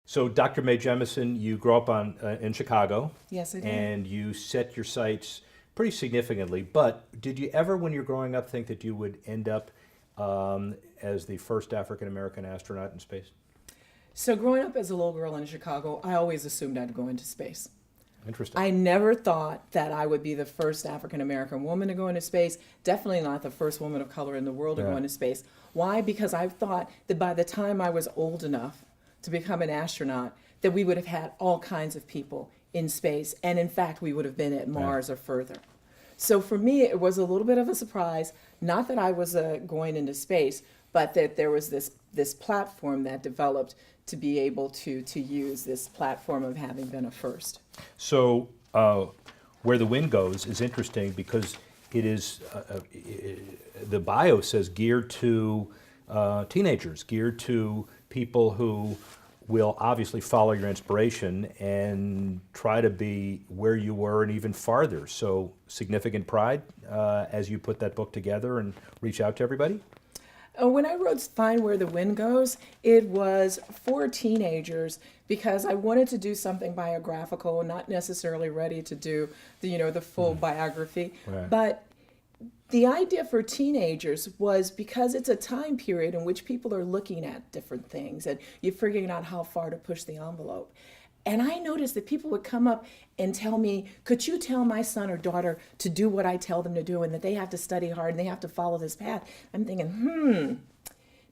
So, Dr. Mae Jemison, you grew up in Chicago. Yes, I did. And you set your sights pretty significantly. But did you ever, when you're growing up, think that you would end up as the first African American astronaut in space? So growing up as a little girl in Chicago, I always assumed I'd go into space. Interesting. I never thought that I would be the first African American woman to go into space. Definitely not the first woman of color in the world to go into space. Why? Because I thought that by the time I was old enough to become an astronaut, that we would have had all kinds of people in space. And in fact, we would have been at Mars or further. So for me, it was a little bit of a surprise, not that I was going into space, but that there was this platform that developed to be able to use this platform of having been a first. So, Where the Wind Goes is interesting because it is, the bio says geared to teenagers, geared to people who will obviously follow your inspiration and try to be where you were and even farther. So, significant pride as you put that book together and reach out to everybody? When I wrote Find Where the Wind Goes, it was for teenagers because I wanted to do something biographical, not necessarily ready to do the full biography. Right. But the idea for teenagers was because it's a time period in which people are looking at different things and you're figuring out how far to push the envelope. And I noticed that people would come up and tell me, could you tell my son or daughter to do what I tell them to do and that they have to study hard and they have to follow this path? I'm thinking,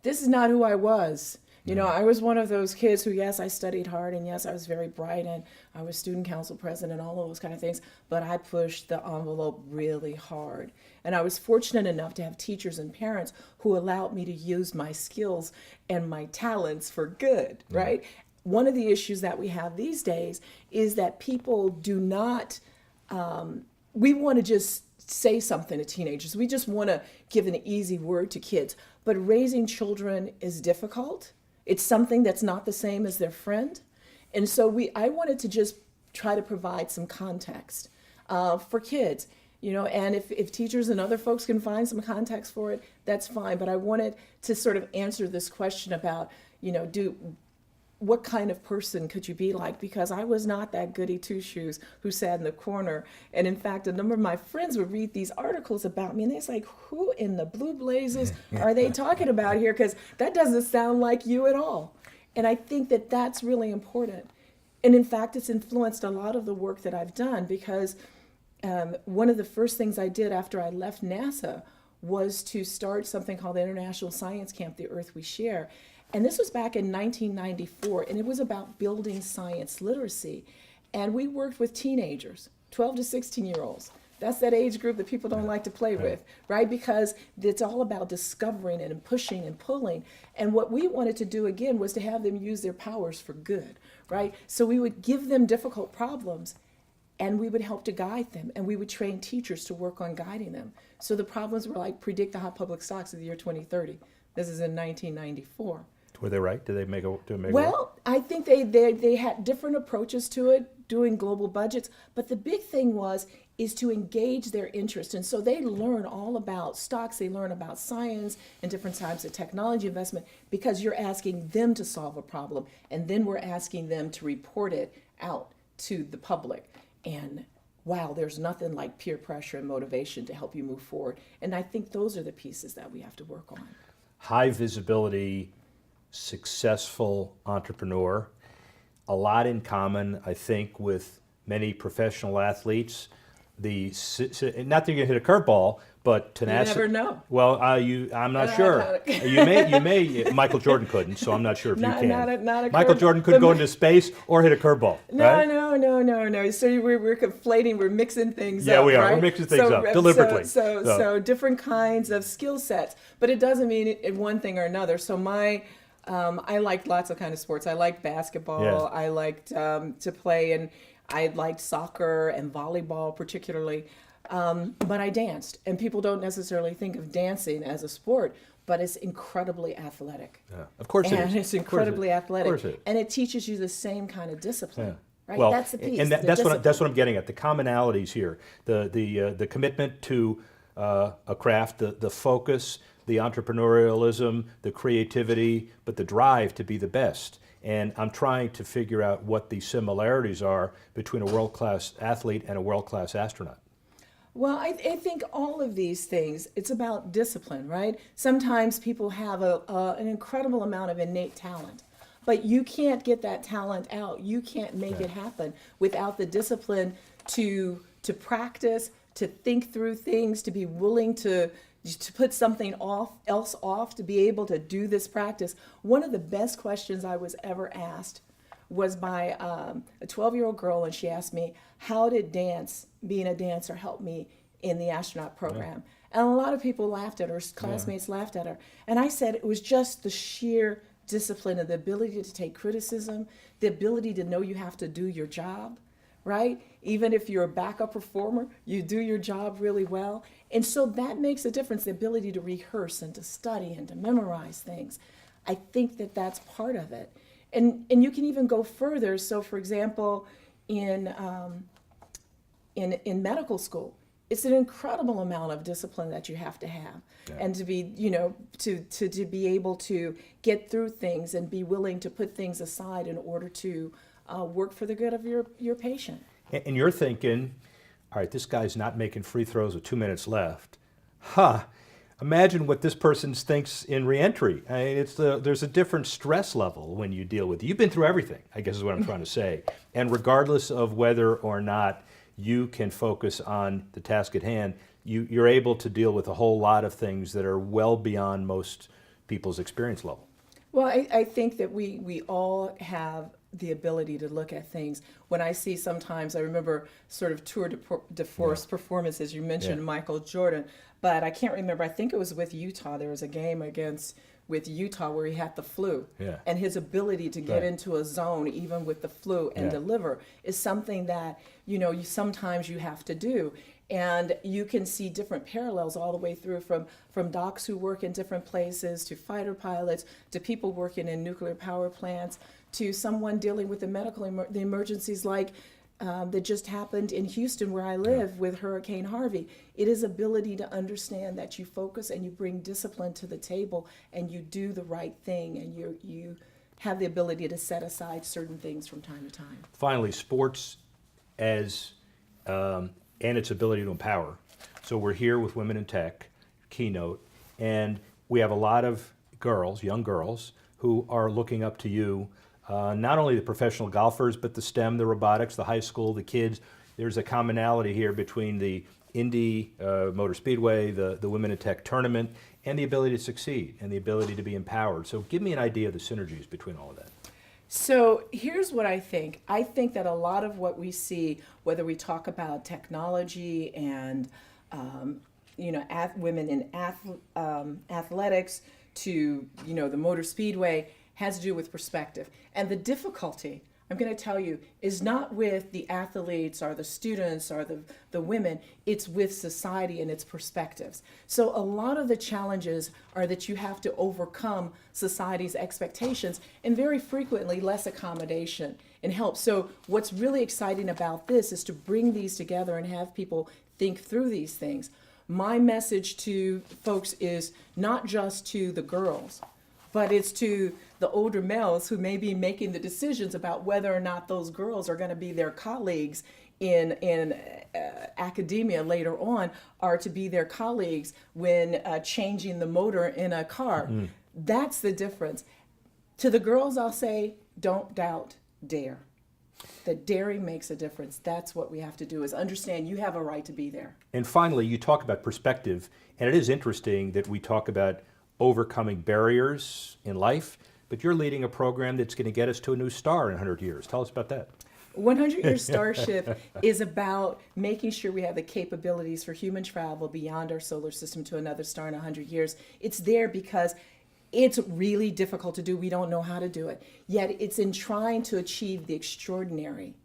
this is not who I was. I was one of those kids who, yes, I studied hard and yes, I was very bright and I was student council president and all of those kind of things, but I pushed the envelope really hard. And I was fortunate enough to have teachers and parents who allowed me to use my skills and my talents for good, right? One of the issues that we have these days is that people do not, we want to just say something to teenagers. We just want to give an easy word to kids. But raising children is difficult. It's something that's not the same as their friend. And so I wanted to just try to provide some context for kids. And if teachers and other folks can find some context for it, that's fine. But I wanted to sort of answer this question about, what kind of person could you be like? Because I was not that goody two-shoes who sat in the corner. And in fact, a number of my friends would read these articles about me and they're like, who in the blue blazes are they talking about here? Because that doesn't sound like you at all. And I think that that's really important. And in fact, it's influenced a lot of the work that I've done because one of the first things I did after I left NASA was to start something called the International Science Camp, The Earth We Share. And this was back in 1994, and it was about building science literacy. And we worked with teenagers, 12 to 16-year-olds. That's that age group that people don't like to play with, right? Because it's all about discovering and pushing and pulling. And what we wanted to do, again, was to have them use their powers for good, right? So we would give them difficult problems, and we would help to guide them, and we would train teachers to work on guiding them. So the problems were like predict the hot public stocks of the year 2030. This is in 1994. Were they right? Did they make a Well, I think they had different approaches to it, doing global budgets. But the big thing is to engage their interest. And so they learn all about stocks, they learn about science and different types of technology investment because you're asking them to solve a problem. And then we're asking them to report it out to the public. And wow, there's nothing like peer pressure and motivation to help you move forward. And I think those are the pieces that we have to work on. High visibility, successful entrepreneur, a lot in common, I think, with many professional athletes. Not that you're going to hit a curveball, but tenacity. You never know. Well, I'm not sure. You may. Michael Jordan couldn't, so I'm not sure if you can. Not a Michael Jordan could go into space or hit a curveball. Right? No. So we're conflating. We're mixing things up. Yeah, we are. Right? We're mixing things up deliberately. So different kinds of skill sets, but it doesn't mean it one thing or another. So I liked lots of kind of sports. I liked basketball. Yeah. I liked to play, and I liked soccer and volleyball particularly. But I danced, and people don't necessarily think of dancing as a sport, but it's incredibly athletic. Yeah. Of course it is. And it's incredibly athletic. Of course it is. And it teaches you the same kind of discipline. Yeah. Right? Well, that's the piece. and that's what I'm getting at. The commonalities here, the commitment to a craft, the focus, the entrepreneurialism, the creativity, but the drive to be the best. And I'm trying to figure out what the similarities are between a world-class athlete and a world-class astronaut. Well, I think all of these things, it's about discipline, right? Sometimes people have an incredible amount of innate talent, but you can't get that talent out. You can't make it happen without the discipline to practice, to think through things, to be willing to put something else off, to be able to do this practice. One of the best questions I was ever asked was by a 12-year-old girl, and she asked me, how did being a dancer, help me in the astronaut program? And a lot of people laughed at her, classmates laughed at her. And I said it was just the sheer discipline and the ability to take criticism, the ability to know you have to do your job, right? Even if you're a backup performer, you do your job really well. And so that makes a difference, the ability to rehearse and to study and to memorize things. I think that that's part of it. And you can even go further. So, for example, in medical school, it's an incredible amount of discipline that you have to have, and to be, to be able to get through things and be willing to put things aside in order to work for the good of your patient. And you're thinking, all right, this guy's not making free throws with 2 minutes left. Imagine what this person thinks in reentry. I mean, there's a different stress level when you deal with it. You've been through everything, I guess is what I'm trying to say. And regardless of whether or not you can focus on the task at hand, you're able to deal with a whole lot of things that are well beyond most people's experience level. Well, I think that we all have the ability to look at things. When I see sometimes, I remember sort of tour de force performances, you mentioned Michael Jordan, but I can't remember, I think it was with Utah, there was a game with Utah where he had the flu, and his ability to get into a zone even with the flu and deliver is something that you sometimes you have to do. And you can see different parallels all the way through from docs who work in different places, to fighter pilots, to people working in nuclear power plants, to someone dealing with the emergencies like that just happened in Houston where I live with Hurricane Harvey. It is ability to understand that you focus and you bring discipline to the table and you do the right thing, and you have the ability to set aside certain things from time to time. Finally, sports as and its ability to empower. So we're here with Women in Tech, keynote, and we have a lot of girls, young girls, who are looking up to you, not only the professional golfers, but the STEM, the robotics, the high school, the kids. There's a commonality here between the Indy Motor Speedway, the Women in Tech tournament, and the ability to succeed and the ability to be empowered. So give me an idea of the synergies between all of that. So here's what I think. I think that a lot of what we see, whether we talk about technology and women in athletics to the motor speedway, has to do with perspective. And the difficulty, I'm going to tell you, is not with the athletes or the students or the women, it's with society and its perspectives. So a lot of the challenges are that you have to overcome society's expectations and very frequently less accommodation and help. So what's really exciting about this is to bring these together and have people think through these things. My message to folks is not just to the girls, but it's to the older males who may be making the decisions about whether or not those girls are going to be their colleagues in academia later on, or to be their colleagues when changing the motor in a car. That's the difference. To the girls, I'll say, don't doubt, dare. That daring makes a difference. That's what we have to do, is understand you have a right to be there. And finally, you talk about perspective, and it is interesting that we talk about overcoming barriers in life, but you're leading a program that's going to get us to a new star in 100 years. Tell us about that. 100-Year Starship is about making sure we have the capabilities for human travel beyond our solar system to another star in 100 years. It's there because it's really difficult to do. We don't know how to do it. Yet it's in trying to achieve the extraordinary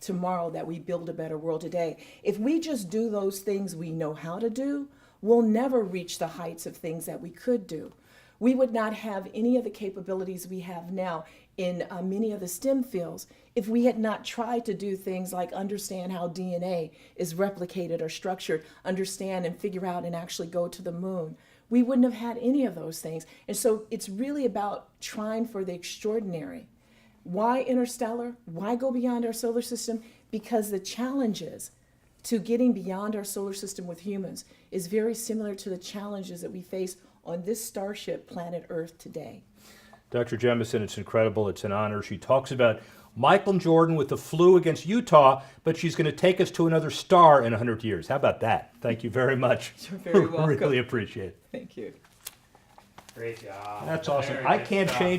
tomorrow that we build a better world today. If we just do those things we know how to do, we'll never reach the heights of things that we could do. We would not have any of the capabilities we have now in many of the STEM fields if we had not tried to do things like understand how DNA is replicated or structured, understand and figure out and actually go to the moon. We wouldn't have had any of those things. And so it's really about trying for the extraordinary. Why interstellar? Why go beyond our solar system? Because the challenges to getting beyond our solar system with humans is very similar to the challenges that we face on this starship planet Earth today. Dr. Jemison, it's incredible. It's an honor. She talks about Michael Jordan with the flu against Utah, but she's going to take us to another star in 100 years. How about that? Thank you very much. You're very welcome. Really appreciate it. Thank you. Great job. That's awesome. Very I good can't stuff. change